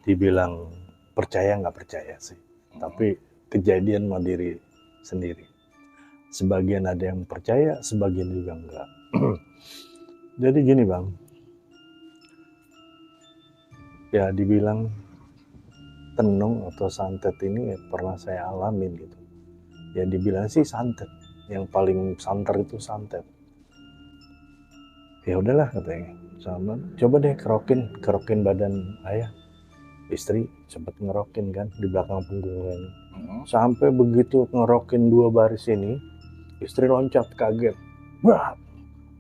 dibilang percaya nggak percaya sih, tapi kejadian sama diri sendiri. Sebagian ada yang percaya, sebagian juga enggak. Jadi gini Bang, ya dibilang tenung atau santet ini pernah saya alamin gitu. Ya dibilang sih santet, yang paling santer itu santet. Ya udahlah katanya, sama coba deh kerokin badan ayah. Istri sempat ngerokin kan di belakang punggungnya. Sampai begitu ngerokin 2 baris ini, istri loncat kaget. Wah,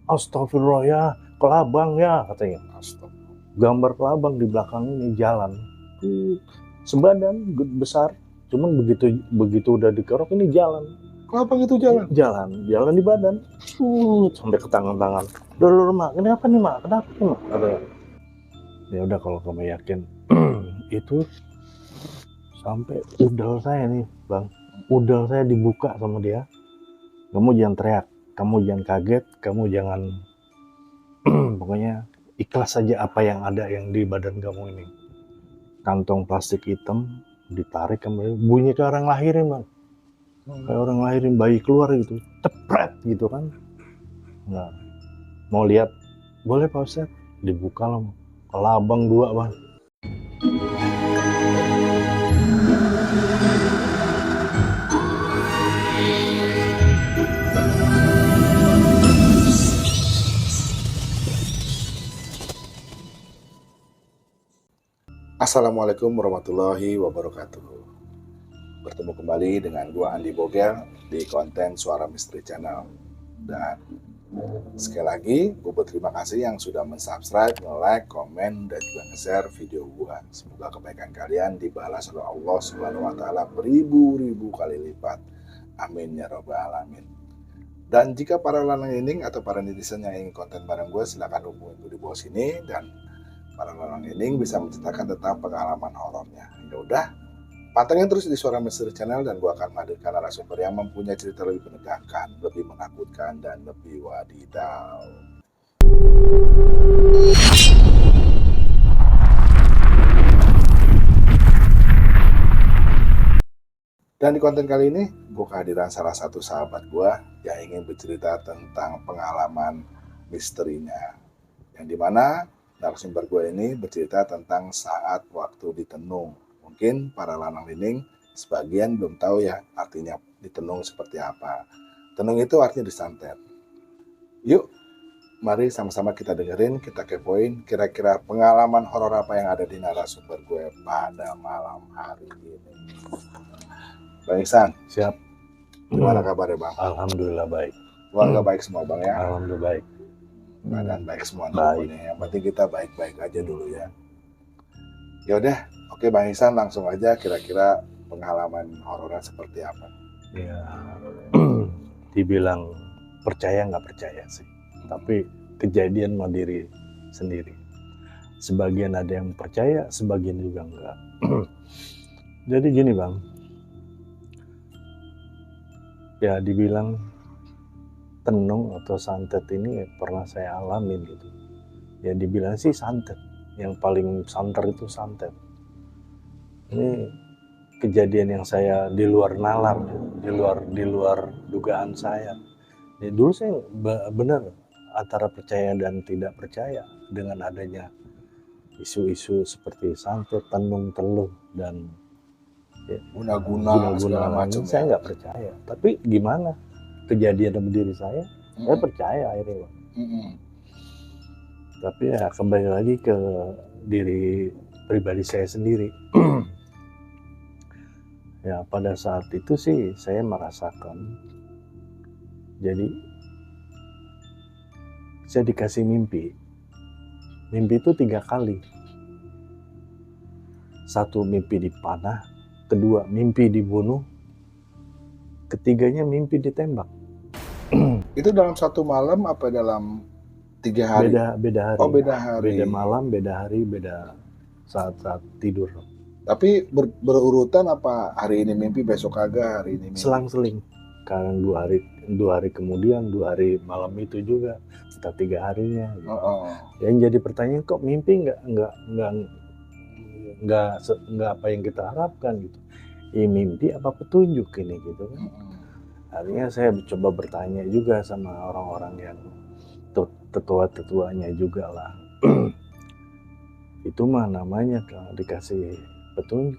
astagfirullah ya, kelabang ya katanya. Gambar kelabang di belakang ini jalan. Sebadan besar, cuman begitu udah dikerok ini jalan. Kelabang itu jalan? Jalan di badan. Sampai ke tangan-tangan. Dulu mak, kenapa nih mak? Kenapa nih mak? Katanya. Ya udah kalau kamu yakin itu sampai udel saya nih Bang, udel saya dibuka sama dia. Kamu jangan teriak, kamu jangan kaget, kamu jangan pokoknya ikhlas saja apa yang ada yang di badan kamu ini. Kantong plastik hitam ditarik kembali, bunyi kayak orang lahirin Bang. Kayak orang lahirin bayi keluar gitu, cepret gitu kan. Nah, mau lihat boleh Pak Ustaz, dibuka lah, kelabang 2 Bang. Assalamualaikum warahmatullahi wabarakatuh. Bertemu kembali dengan gua Andi Bogel di konten Suara Misteri Channel. Dan sekali lagi gue berterima kasih yang sudah mensubscribe, nge-like, komen, dan juga nge-share video gua. Semoga kebaikan kalian dibalas oleh Allah Subhanahu wa taala beribu-ribu kali lipat. Amin ya rabbal alamin. Dan jika para lanang inding atau para netizen yang ingin konten bareng gue, silakan hubungi gue di bawah sini, dan para lanang inding bisa menceritakan tentang pengalaman horornya. Ya udah, pantengin terus di Suara Misteri Channel, dan gue akan menghadirkan narasumber yang mempunyai cerita lebih menegangkan, lebih menakutkan, dan lebih wadidaw. Dan di konten kali ini, gue kehadiran salah satu sahabat gue yang ingin bercerita tentang pengalaman misterinya. Yang dimana narasumber gue ini bercerita tentang saat waktu ditenung. Mungkin para lanang inding sebagian belum tahu ya artinya ditenung seperti apa. Tenung itu artinya disantet. Yuk, mari sama-sama kita dengerin, kita kepoin kira-kira pengalaman horor apa yang ada di narasumber gue pada malam hari ini. Bang Ihsan, siap. Gimana kabarnya Bang? Alhamdulillah baik. Keluarga baik semua Bang ya? Alhamdulillah baik. Badan baik semua baik. Pokoknya. Yang penting kita baik-baik aja dulu ya. Ya udah, oke Bang Ihsan, langsung aja kira-kira pengalaman horornya seperti apa? Ya, dibilang percaya nggak percaya sih, tapi kejadian sama diri sendiri. Sebagian ada yang percaya, sebagian juga enggak. Jadi gini Bang, ya dibilang tenung atau santet ini pernah saya alamin gitu. Ya dibilang sih santet, yang paling santer itu santet. Ini kejadian yang saya di luar nalar, di luar dugaan saya. Ya, dulu saya benar antara percaya dan tidak percaya dengan adanya isu-isu seperti santet, tenung, teluh, dan ya, guna-guna segala macam. Saya nggak percaya. Tapi gimana? Kejadian sama diri saya percaya akhirnya. Tapi ya kembali lagi ke diri pribadi saya sendiri. Ya pada saat itu sih saya merasakan, jadi saya dikasih mimpi itu 3 kali. 1 mimpi dipanah, kedua mimpi dibunuh, ketiganya mimpi ditembak. Itu dalam satu malam apa dalam 3 hari? Beda hari. Oh, beda hari. Beda malam, beda hari, beda saat tidur. Tapi berurutan apa hari ini mimpi besok kagak, hari ini mimpi? Selang-seling. Kadang 2 hari kemudian, 2 hari malam itu juga, entah 3 harinya. Gitu. Yang jadi pertanyaan, kok mimpi nggak apa yang kita harapkan gitu. Mimpi apa petunjuk ini gitu kan. Akhirnya saya coba bertanya juga sama orang-orang yang tetua-tetuanya juga lah. Itu mah namanya kalau dikasih petunjuk,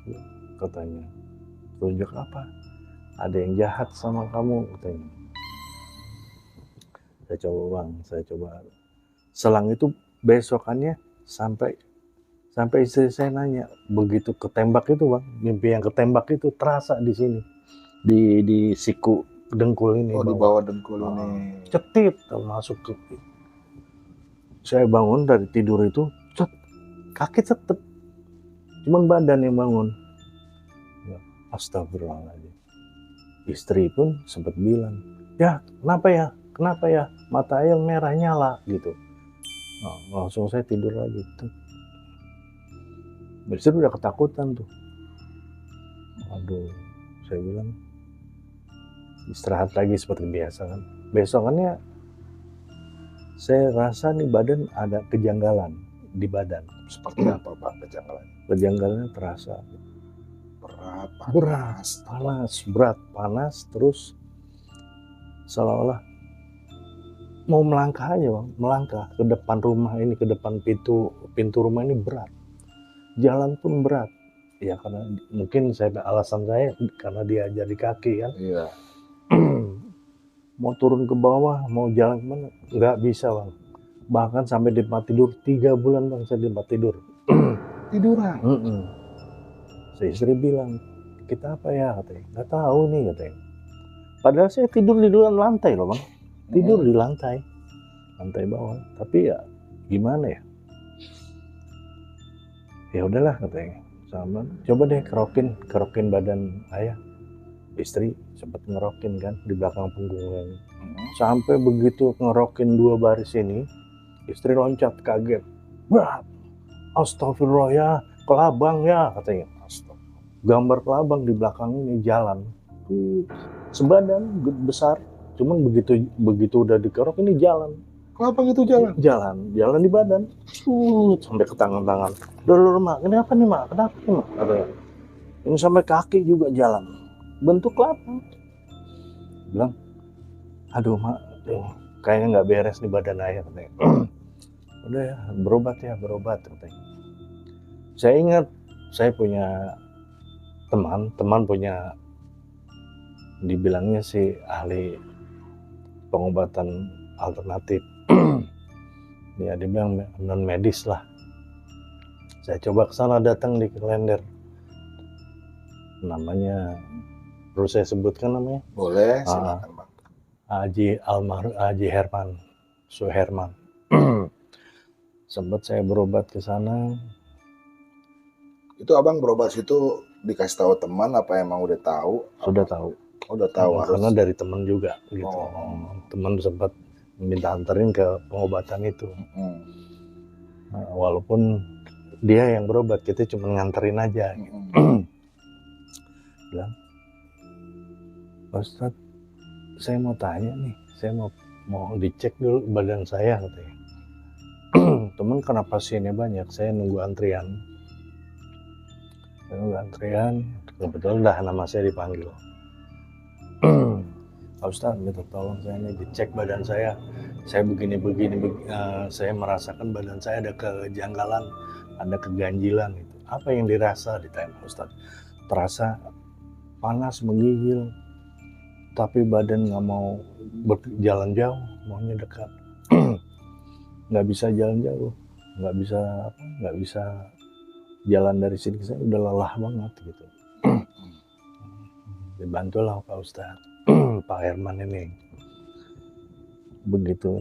katanya. Petunjuk apa? Ada yang jahat sama kamu, katanya. Saya coba. Selang itu besokannya sampai istri saya nanya, begitu ketembak itu bang, mimpi yang ketembak itu terasa di sini, di siku dengkul ini. Di bawah dengkul ini. Cetit masuk ke. Saya bangun dari tidur itu, kaki tetep, cuman badan yang bangun. Astagfirullahaladzim. Istri pun sempat bilang, ya kenapa ya, mata ayah merah nyala gitu. Langsung saya tidur lagi. Istri udah ketakutan tuh. Aduh, saya bilang istirahat lagi seperti biasa kan. Besokannya saya rasa nih badan ada kejanggalan di badan. Seperti apa Pak kejanggalan? Kejanggalannya terasa berat, panas, terus seolah-olah mau melangkah aja bang, melangkah ke depan rumah ini, ke depan pintu rumah ini berat, jalan pun berat. Ya karena mungkin alasan saya karena dia jadi kaki kan. Iya. Mau turun ke bawah, mau jalan kemana, nggak bisa bang. Bahkan sampai di tempat tidur 3 bulan bang, saya di tempat tidur. Tiduran. Saya istri bilang, kita apa ya katanya, nggak tahu nih katanya. Padahal saya tidur di dalam lantai loh bang, tidur di lantai bawah. Tapi ya gimana ya? Ya udahlah katanya, sama coba deh kerokin badan ayah. Istri sempat ngerokin kan di belakang punggungnya. Sampai begitu ngerokin 2 baris ini, istri loncat kaget. Wah, astagfirullah ya, kelabang ya katanya. Gambar kelabang di belakang ini jalan. Sebadan besar, cuman begitu udah dikerok ini jalan. Kelabang itu jalan? Jalan di badan. Sampai ke tangan-tangan. Dulu mak, kenapa nih mak? Kenapa nih mak? Katanya. Ini sampai kaki juga jalan. Bentuk kelabang. Bilang, aduh mak, kayaknya nggak beres nih badan ayah katanya. Udah ya, berobat katanya. Saya ingat, saya punya teman punya, dibilangnya sih ahli pengobatan alternatif. Ya dia bilang non medis lah. Saya coba kesana, datang di Klender. Namanya, perlu saya sebutkan namanya? Boleh, silakan Bang. Haji Herman, Suherman. Sempat saya berobat ke sana. Itu abang berobat situ dikasih tahu teman apa emang udah tahu? Sudah tahu. Udah tahu karena dari teman juga gitu. Teman sempat minta anterin ke pengobatan itu. Nah, walaupun dia yang berobat, kita cuma nganterin aja. Gitu. Bilang, Ustadz, saya mau tanya nih, saya mau dicek dulu badan saya katanya. Temen karena pasiennya banyak, saya nunggu antrian. Kebetulan udah nama saya dipanggil. Pak Ustadz, minta tolong saya nih dicek badan saya begini, saya merasakan badan saya ada kejanggalan, ada keganjilan. Gitu. Apa yang dirasa? Ditanya Ustadz. Terasa panas, menggigil, tapi badan nggak mau berjalan jauh, maunya dekat. Nggak bisa jalan jauh, nggak bisa jalan dari sini, saya udah lelah banget gitu. Dibantulah Pak Ustadz, Pak Herman ini. Begitu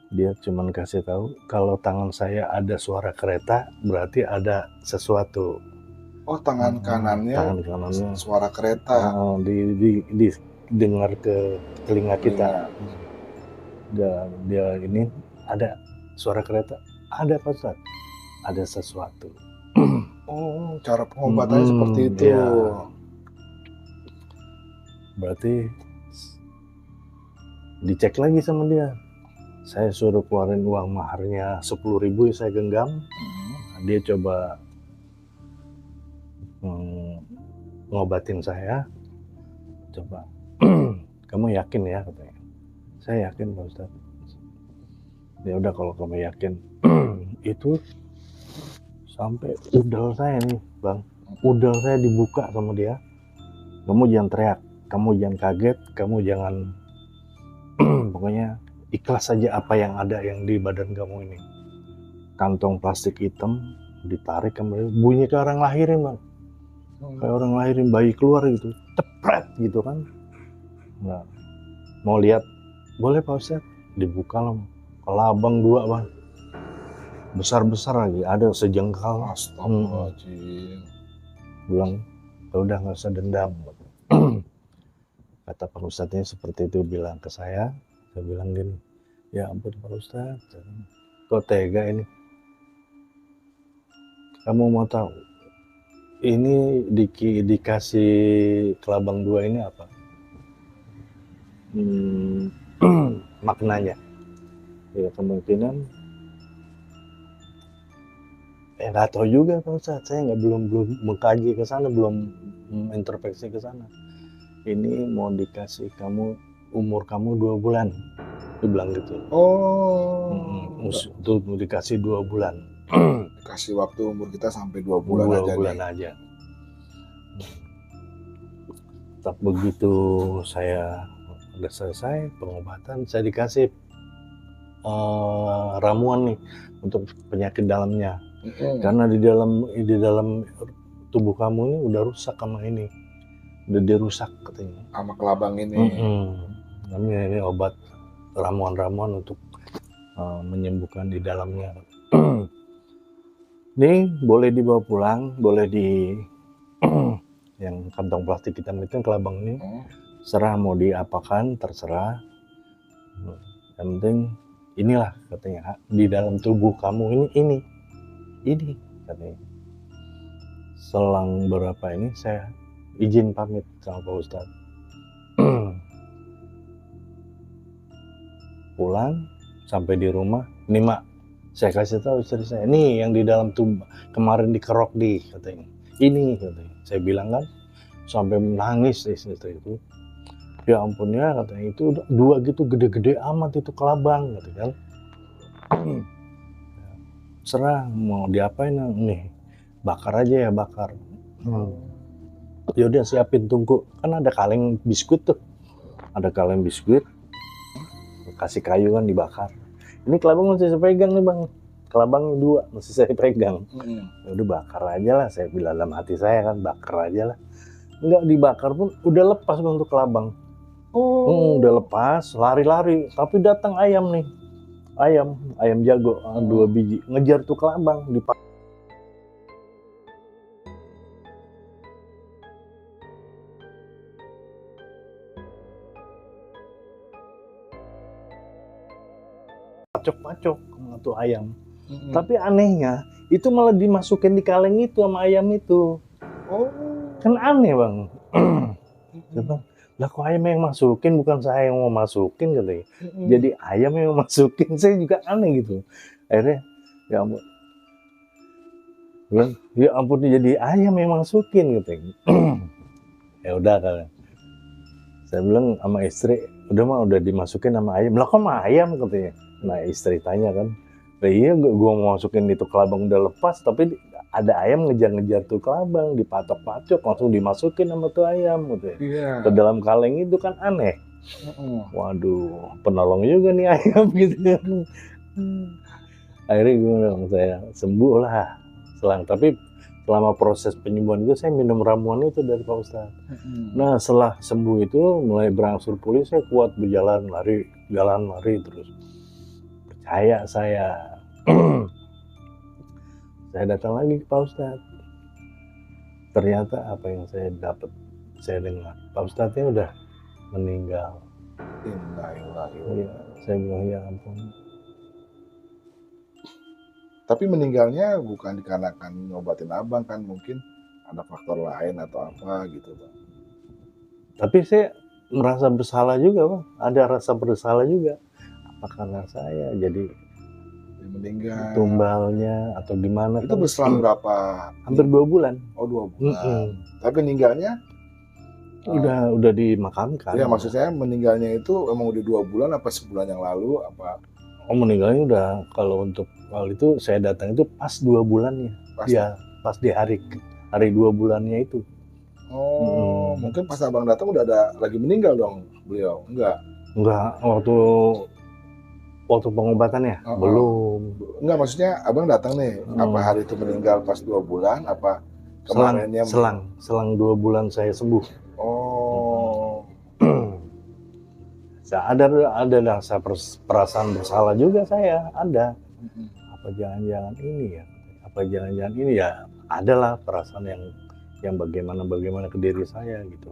dia cuman kasih tahu kalau tangan saya ada suara kereta, berarti ada sesuatu. Tangan kanannya suara kereta. Dengar ke telinga kita. Dia ini ada suara kereta. Ada Pak Ustadz, ada sesuatu. Cara pengobatannya seperti itu. Ya. Berarti dicek lagi sama dia. Saya suruh keluarin uang maharnya 10.000, saya genggam. Dia coba ngobatin saya, coba kamu yakin ya katanya. Saya yakin Pak Ustadz. Ya udah kalau kamu yakin. Itu sampai udel saya nih Bang, udel saya dibuka sama dia. Kamu jangan teriak, kamu jangan kaget, kamu jangan pokoknya ikhlas saja apa yang ada yang di badan kamu ini. Kantong plastik hitam ditarik kembali, bunyi kayak orang lahirin Bang, kayak orang lahirin bayi keluar gitu, cepret gitu kan. Nah, mau lihat boleh Pak Ustadz, dibuka lah kelabang 2 Bang, besar-besar lagi, ada sejengkal. Astagfirullahaladzim. Bilang udah nggak usah dendam. Kata Pak Ustadznya seperti itu bilang ke saya bilang gini, ya ampun Pak Ustadz, kok tega ini. Kamu mau tahu ini dikasih kelabang 2 ini apa? Maknanya ya kemungkinan nggak tahu juga Pak Ustadz, saya belum mengkaji ke sana, belum introspeksi ke sana. Ini mau dikasih kamu, umur kamu 2 bulan, dia bilang gitu. Itu dikasih 2 bulan. Dikasih waktu umur kita sampai 2 bulan 2 bulan aja. Tapi begitu saya udah selesai pengobatan, saya dikasih ramuan nih untuk penyakit dalamnya. Karena di dalam tubuh kamu ini udah rusak sama ini, udah dirusak katanya sama kelabang ini. Namanya ini obat ramuan-ramuan untuk menyembuhkan di dalamnya. Nih boleh dibawa pulang, boleh di yang kantong plastik hitam itu kelabang ini, serah mau diapakan terserah. Yang penting inilah katanya di dalam tubuh kamu ini katanya. Selang berapa ini saya izin pamit sama Pak Ustadz. Pulang sampai di rumah, nih Mak, saya kasih tahu istri saya, nih yang di dalam tubuh kemarin dikerok di katanya. Ini katanya. Saya bilang kan sampai menangis istri itu. Ya ampun ya katanya, itu 2 gitu gede-gede amat itu kelabang gitu kan. Serah mau diapain nih, bakar aja ya bakar. Yaudah siapin tungku, kan ada kaleng biskuit tuh, kasih kayu kan dibakar. Ini kelabang masih saya pegang nih Bang, kelabang 2 masih saya pegang. Ya udah bakar aja lah, saya bilang dalam hati saya kan, bakar aja lah. Enggak dibakar pun udah lepas Bang untuk kelabang. Udah lepas, lari-lari, tapi datang ayam nih, ayam jago 2 biji ngejar tuh kelabang di pacok-pacok tuh ayam. Tapi anehnya itu malah dimasukin di kaleng itu sama ayam itu. Kan aneh Bang. Lah kok ayam yang masukin, bukan saya yang mau masukin katanya. Jadi ayam yang masukin, saya juga aneh gitu. Akhirnya ya ampun jadi ayam yang masukin gitu. Ya udah kan. Saya bilang sama istri, udah dimasukin sama ayam. Lah kok sama ayam katanya. Nah istri tanya kan, lah iya gua mau masukin itu kelabang udah lepas, tapi ada ayam ngejar-ngejar tuh kelabang, dipatok-patok langsung dimasukin sama tuh ayam gitu ya. Ke dalam kaleng itu kan aneh. Waduh, penolong juga nih ayam gitu kan. Akhirnya gue bilang, saya sembuh lah tapi selama proses penyembuhan itu saya minum ramuan itu dari Pak Ustadz. Nah setelah sembuh itu mulai berangsur pulih, saya kuat berjalan lari terus. Percaya saya. Saya datang lagi ke Pak Ustadz. Ternyata apa yang saya dapat, saya dengar Pak Ustadznya udah meninggal. Ya, saya bilang ya ampun. Tapi meninggalnya bukan dikarenakan ngobatin abang kan, mungkin ada faktor lain atau apa gitu Bang. Tapi saya merasa bersalah juga Bang, ada rasa bersalah juga. Apa karena saya jadi Yang meninggal. tumbalnya atau gimana Itu kan. berselang berapa? Hampir 2 bulan. Oh 2 bulan. Mm-mm. Tapi meninggalnya? Udah dimakamkan. Ya maksud saya meninggalnya itu emang udah 2 bulan apa sebulan yang lalu apa? Oh meninggalnya udah, kalau untuk hal itu saya datang itu pas 2 bulannya. Pas. Ya pas di hari 2 bulannya itu. Oh mungkin pas abang datang udah ada lagi meninggal dong beliau? Enggak, waktu pengobatannya belum. Enggak, maksudnya abang datang nih, apa hari itu meninggal pas 2 bulan apa kemarinnya? Selang 2 bulan saya sembuh. Oh. Ada rasa perasaan bersalah juga saya, ada. Apa jangan-jangan ini ya, adalah perasaan yang bagaimana ke diri saya gitu.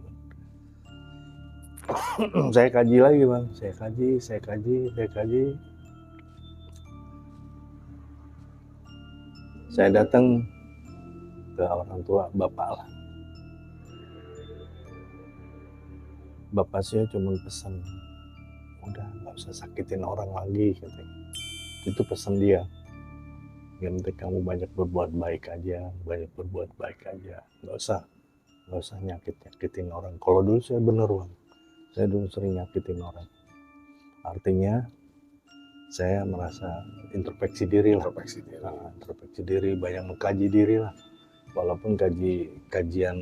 Saya kaji lagi bang, saya kaji. Saya datang ke orang tua bapak lah. Bapak saya cuma pesan, udah nggak usah sakitin orang lagi katanya. Itu pesan dia. Yang penting kamu banyak berbuat baik aja, nggak usah nyakitin orang. Kalau dulu saya bener bang, saya dulu sering nyakitin orang. Artinya saya merasa introspeksi diri, banyak mengkaji diri lah. Walaupun kajian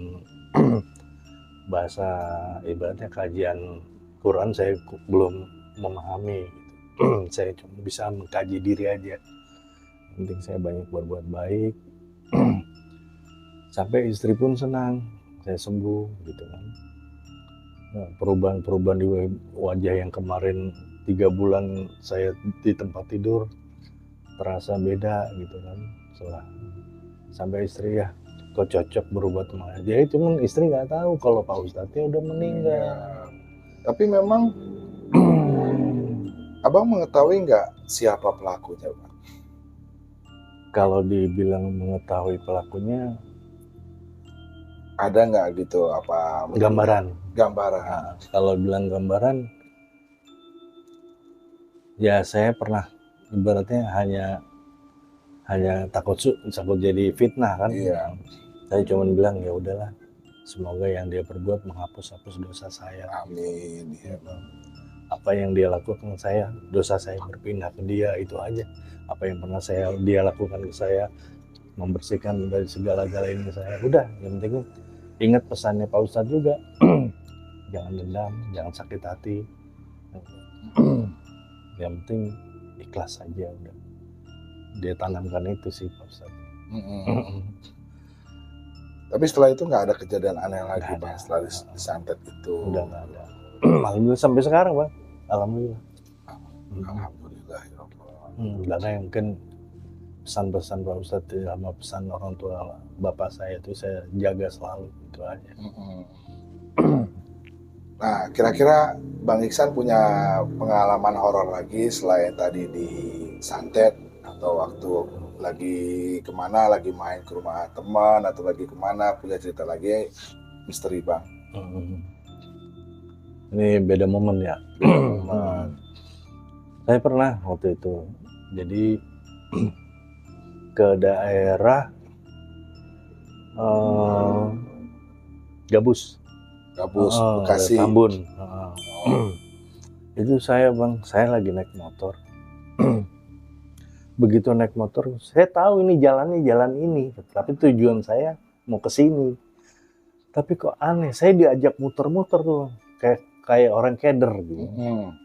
bahasa ibaratnya kajian Quran saya belum memahami gitu. Saya cuma bisa mengkaji diri aja. Yang penting saya banyak berbuat baik. Sampai istri pun senang saya sembuh gitu kan. Nah, perubahan di wajah yang kemarin 3 bulan saya di tempat tidur terasa beda gitu kan. Sampai istri ya, kok cocok berubah kemana. Jadi cuman istri nggak tahu kalau Pak Ustadznya udah meninggal. Tapi memang abang mengetahui nggak siapa pelakunya bang? Kalau dibilang mengetahui pelakunya, ada nggak gitu apa? Gambaran. Nah, kalau bilang gambaran, ya saya pernah ibaratnya hanya takut jadi fitnah kan. Iya. Saya cuma bilang ya udahlah, semoga yang dia perbuat menghapus dosa saya. Amin. Ya bang. Apa yang dia lakukan dosa saya berpindah ke dia, itu aja. Apa yang pernah dia lakukan ke saya, membersihkan dari segala-galanya saya. Udah, yang penting ingat pesannya Pak Ustadz juga. Jangan dendam, jangan sakit hati. Yang penting ikhlas aja udah. Dia tanamkan itu sih Pak Ustadz. Tapi setelah itu nggak ada kejadian aneh lagi bang, setelah disantet itu? Udah nggak ada. Alhamdulillah sampai sekarang bang. Alhamdulillah. Alhamdulillah ya Allah. Karena mungkin pesan-pesan Pak Ustadz sama pesan orang tua bapak saya itu saya jaga selalu, itu aja. Nah, kira-kira Bang Iksan punya pengalaman horor lagi selain tadi di santet, atau waktu lagi kemana, lagi main ke rumah teman atau lagi kemana, punya cerita lagi misteri bang? Ini beda momen ya. Saya pernah waktu itu jadi ke daerah Gabus, Bekasi, Tambun. Itu saya lagi naik motor. Begitu naik motor, saya tahu ini jalan ini, tapi tujuan saya mau ke sini. Tapi kok aneh, saya diajak muter-muter tuh, kayak orang keder gitu.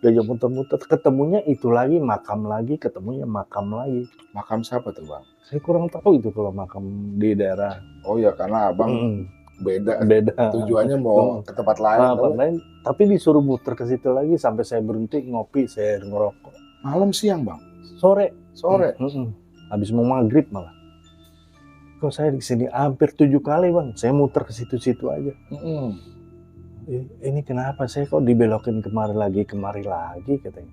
Diajak muter-muter, ketemunya itu lagi, makam lagi, ketemunya makam lagi. Makam siapa tuh bang? Saya kurang tahu itu kalau makam di daerah. Oh ya, karena abang beda. Tujuannya mau ke tempat lain. Tapi disuruh muter ke situ lagi sampai saya berhenti ngopi, saya ngerokok. Malam siang bang? Sore. Habis mau maghrib malah. Kok saya di sini hampir 7 kali bang, saya muter ke situ-situ aja. Ini kenapa saya kok dibelokin kemari lagi katanya.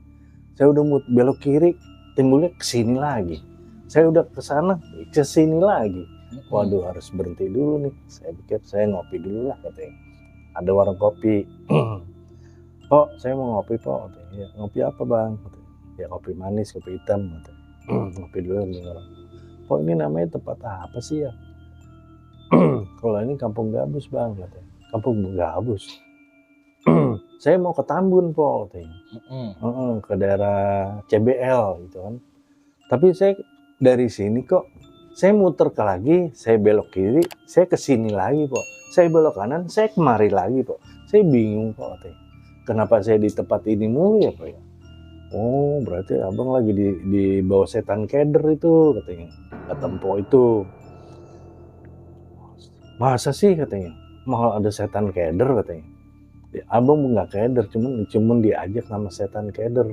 Saya udah belok kiri, timbulnya ke sini lagi. Saya udah ke sana, ke sini lagi. Waduh, harus berhenti dulu nih. Saya pikir saya ngopi dulu lah katanya. Ada warung kopi. Pak, saya mau ngopi Pak. Ya, ngopi apa bang? Ya kopi manis, kopi hitam. ngopi dulu nih orang. Kok ini namanya tempat apa sih ya? Kalau ini Kampung Gabus bang, katanya. Kampung Gabus. Saya mau ke Tambun po, katanya. Ke daerah CBL gitu kan. Tapi saya dari sini kok, saya muter ke lagi, saya belok kiri, saya ke sini lagi po. Saya belok kanan, saya kemari lagi po. Saya bingung po, katanya. Kenapa saya di tempat ini mulu ya po ya? Oh berarti abang lagi di bawah setan keder itu, katanya. Kata Mpok itu. Masa sih, katanya, mau ada setan keder, katanya. Ya, abang nggak keder, cuman diajak sama setan keder.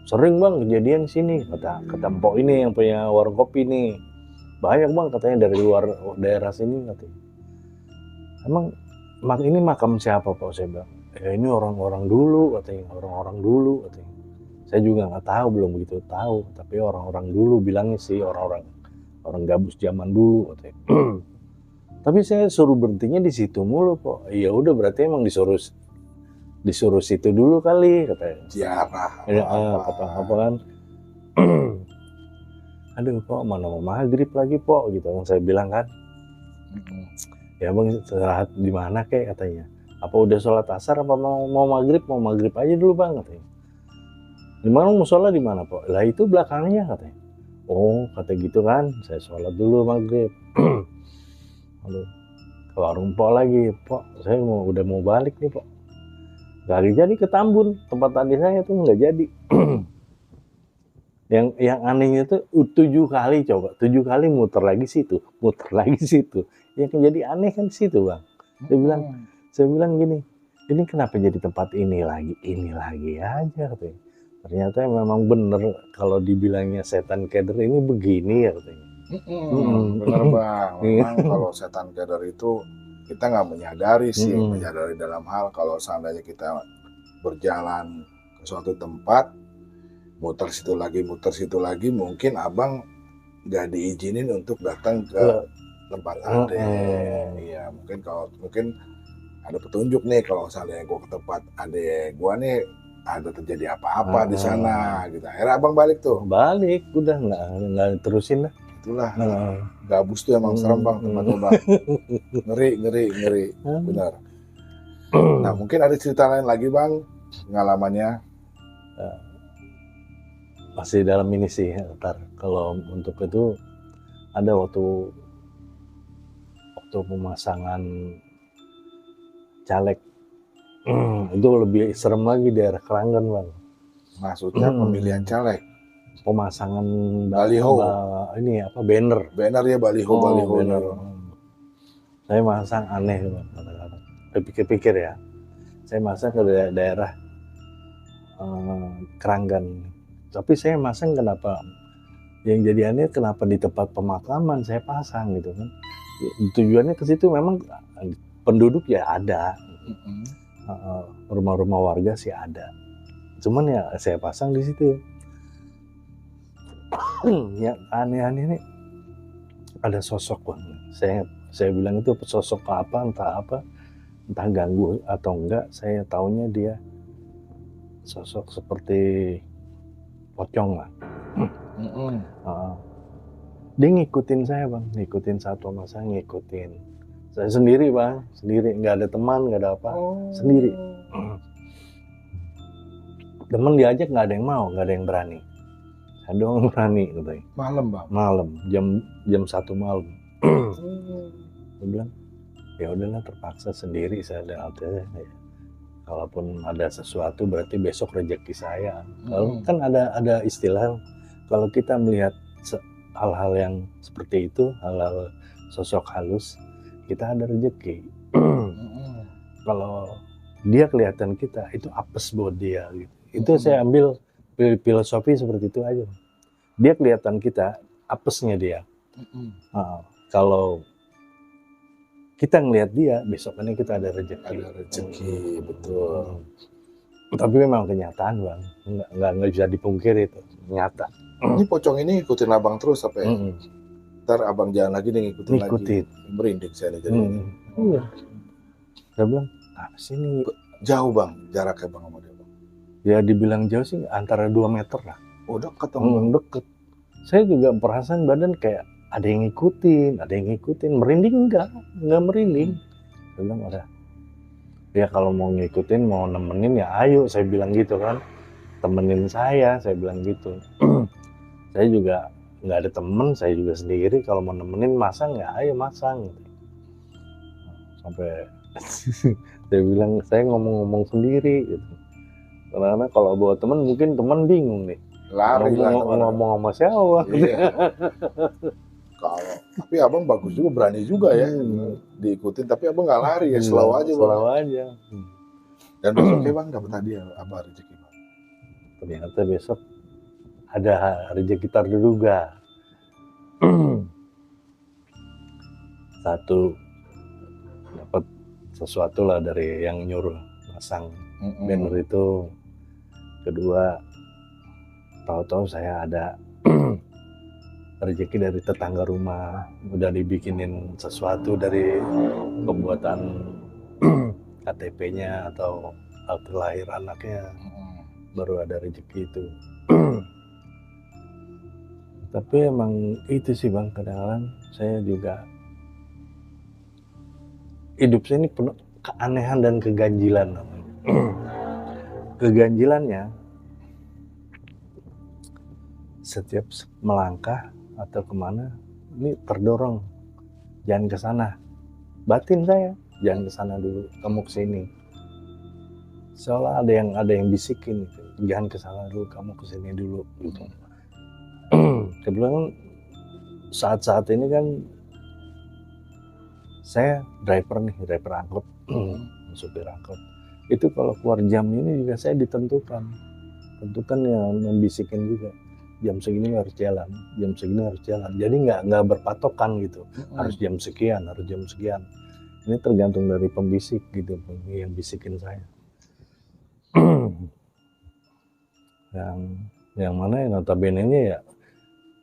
Sering bang kejadian sini, kata Mpok ini yang punya warung kopi nih. Banyak bang katanya dari luar daerah sini, katanya. Emang ini makam siapa Pak? Saya bilang, ya ini orang-orang dulu, katanya, orang-orang dulu, katanya. Saya juga nggak tahu, belum begitu tahu, tapi orang-orang dulu bilangnya sih, orang Gabus zaman dulu, katanya. Tapi saya suruh berhentinya di situ mulu Pak. Ya udah berarti emang disuruh situ dulu kali, katanya. Ziarah. Ya, kata apa kan. Aduh Pak, mana mau maghrib lagi Pak, gitu yang saya bilang kan. Ya bang istirahat di mana kek, katanya. Apa udah sholat asar apa mau maghrib? Mau maghrib aja dulu bang, katanya. Di mana musola di mana Pak? Lah itu belakangnya, katanya. Oh kata gitu kan, saya sholat dulu maghrib. Aduh, ke warung Pok lagi, Pok, saya udah mau balik nih Pok. Gak jadi ke Tambun, tempat tadi saya tuh nggak jadi. yang anehnya tuh 7 kali coba, 7 kali muter lagi situ. Yang jadi aneh kan situ bang. Saya bilang gini, ini kenapa jadi tempat ini lagi aja, katanya. Ternyata memang bener kalau dibilangnya setan keder ini begini ya, katanya. Bener bang, memang kalau setan keder itu kita nggak menyadari sih, menyadari dalam hal kalau seandainya kita berjalan ke suatu tempat, muter situ lagi, mungkin abang nggak diizinin untuk datang ke tempat ade. Iya, mungkin ada petunjuk nih kalau seandainya gua ke tempat ade gua nih ada terjadi apa-apa di sana gitu. Akhirnya abang balik tuh. Balik, udah nggak terusin lah. Itulah Gabus tuh emang serem bang tempatnya bang. Ngeri. Benar. Nah mungkin ada cerita lain lagi bang pengalamannya. Masih dalam ini sih, ntar kalau untuk itu ada waktu pemasangan caleg. Itu lebih serem lagi daerah Keranggan bang. Maksudnya pemilihan caleg? Pemasangan baliho. Ini apa, banner ya, baliho. Banner. Saya masang aneh bang, kadang-kadang. Pikir-pikir ya, saya masang ke daerah Keranggan. Tapi saya masang kenapa? Yang jadi aneh kenapa di tempat pemakaman saya pasang gitu kan? Tujuannya ke situ memang penduduk ya ada, rumah-rumah warga sih ada. Cuman ya saya pasang di situ. Ya aneh-aneh nih ada sosok bang. Saya bilang itu sosok entah ganggu atau enggak. Saya taunya dia sosok seperti pocong lah. Dia ngikutin saya bang, ngikutin satu sama saya, ngikutin. Saya sendiri bang, nggak ada teman, nggak ada apa, sendiri. Temen diajak nggak ada yang mau, nggak ada yang berani. Saya doang berani, katanya. Malam bang? Malam, jam 1 malam. Saya bilang, ya udahlah terpaksa sendiri saya ada. Kalaupun ada sesuatu berarti besok rezeki saya. Kalau kan ada istilah, kalau kita melihat hal-hal yang seperti itu, hal-hal sosok halus, kita ada rezeki. Kalau dia kelihatan kita, itu apes buat dia. Gitu. Itu saya ambil filosofi seperti itu aja. Dia kelihatan kita, apesnya dia. Kalau kita ngelihat dia, besokannya kita ada rezeki. Ada rezeki, betul. Tapi memang kenyataan bang, nggak bisa dipungkiri itu, nyata. Ini pocong ini ngikutin abang terus apa ya? Ntar abang jalan lagi nih ngikutin lagi. Merinding saya nih jadi. Iya. Saya bilang, sini. Jauh bang, jaraknya bang sama dia bang? Ya dibilang jauh sih antara 2 meter lah. Oh dekat dong. Deket. saya juga perasaan badan kayak ada yang ngikutin, merinding enggak merinding. Saya bilang udah, ya kalau mau ngikutin, mau nemenin ya ayo, saya bilang gitu kan, temenin saya bilang gitu. Saya juga nggak ada temen, saya juga sendiri, kalau mau nemenin masang ya ayo masang. Sampai saya bilang saya ngomong sendiri gitu. Karena kalau bawa temen mungkin temen bingung nih. Lari lah ngomong sama siapa. Iya. Tapi abang bagus juga, berani juga ya diikutin, tapi abang nggak lari ya, slow aja. Dan besoknya bang dapat hadiah apa rezeki bang? Ternyata besok ada rezeki terduga. Satu, dapat sesuatu lah dari yang nyuruh pasang banner itu. Kedua, tahu-tahu saya ada rezeki dari tetangga rumah, udah dibikinin sesuatu dari pembuatan KTP-nya atau akte lahir anaknya, baru ada rezeki itu. Tapi emang itu sih bang, kadang-kadang saya juga hidup saya ini penuh keanehan dan keganjilan. Keganjilannya, setiap melangkah atau kemana ini terdorong, jangan ke sana, batin saya jangan ke sana dulu, kamu ke sini. Seolah ada yang bisikin gitu, jangan ke sana dulu, kamu ke sini dulu gitu. Kebetulan saat-saat ini kan saya driver angkot, supir angkot. Itu kalau keluar jam ini juga saya tentukan yang membisikin juga. Jam segini harus jalan, jam segini harus jalan. Jadi nggak berpatokan gitu. Harus jam sekian. Ini tergantung dari pembisik gitu, yang bisikin saya. yang mana yang notabene-nya ya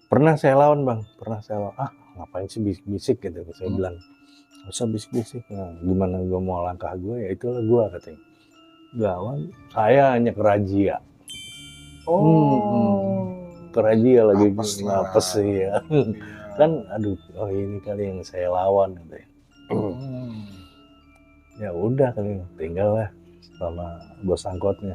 pernah saya lawan bang, ngapain sih bisik gitu, saya bilang nggak usah bisik. Nah, gimana gue mau langkah gue, ya itulah gue katanya. Gawan, saya hanya kerajia. Kerajia lagi ngapes sih ya. Kan aduh, ini kali yang saya lawan katanya. Ya udah kali, tinggal lah sama bos angkotnya.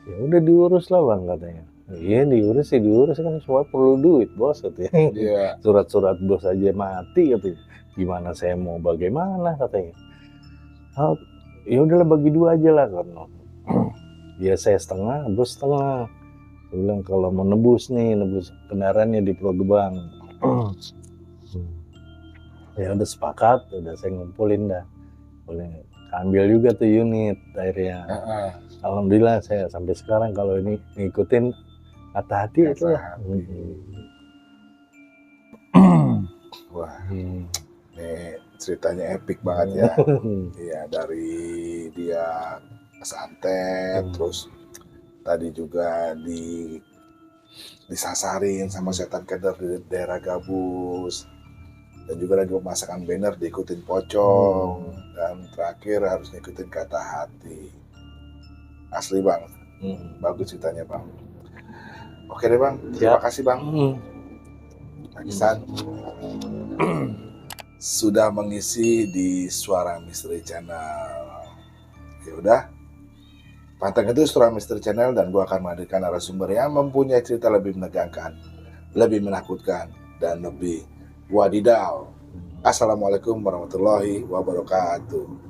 Ya udah diurus lah bang katanya. Iya diurus kan, semua perlu duit bos katanya. Surat-surat bos aja mati katanya. Gimana saya mau bagaimana katanya. Ya udahlah bagi dua aja lah karena ya saya setengah, bos setengah. Saya bilang kalau mau nebus kendaraannya di Pulau Gebang. Ya udah sepakat, udah saya ngumpulin dah. Boleh ambil juga tuh unit akhirnya. Alhamdulillah saya sampai sekarang kalau ini ngikutin kata hati itu lah. Wah, ini ceritanya epic banget ya. Iya, dari dia santet, terus tadi juga disasarin sama setan keder di daerah Gabus, dan juga lagi pemasakan banner diikutin pocong, dan terakhir harus ngikutin kata hati. Asli bang, bagus ceritanya bang. Oke deh bang, terima kasih bang. Akisan sudah mengisi di Suara Misteri Channel. Ya udah, pantang itu Suara Misteri Channel, dan gue akan menghadirkan narasumber yang mempunyai cerita lebih menegangkan, lebih menakutkan, dan lebih wadidaw. Assalamualaikum warahmatullahi wabarakatuh.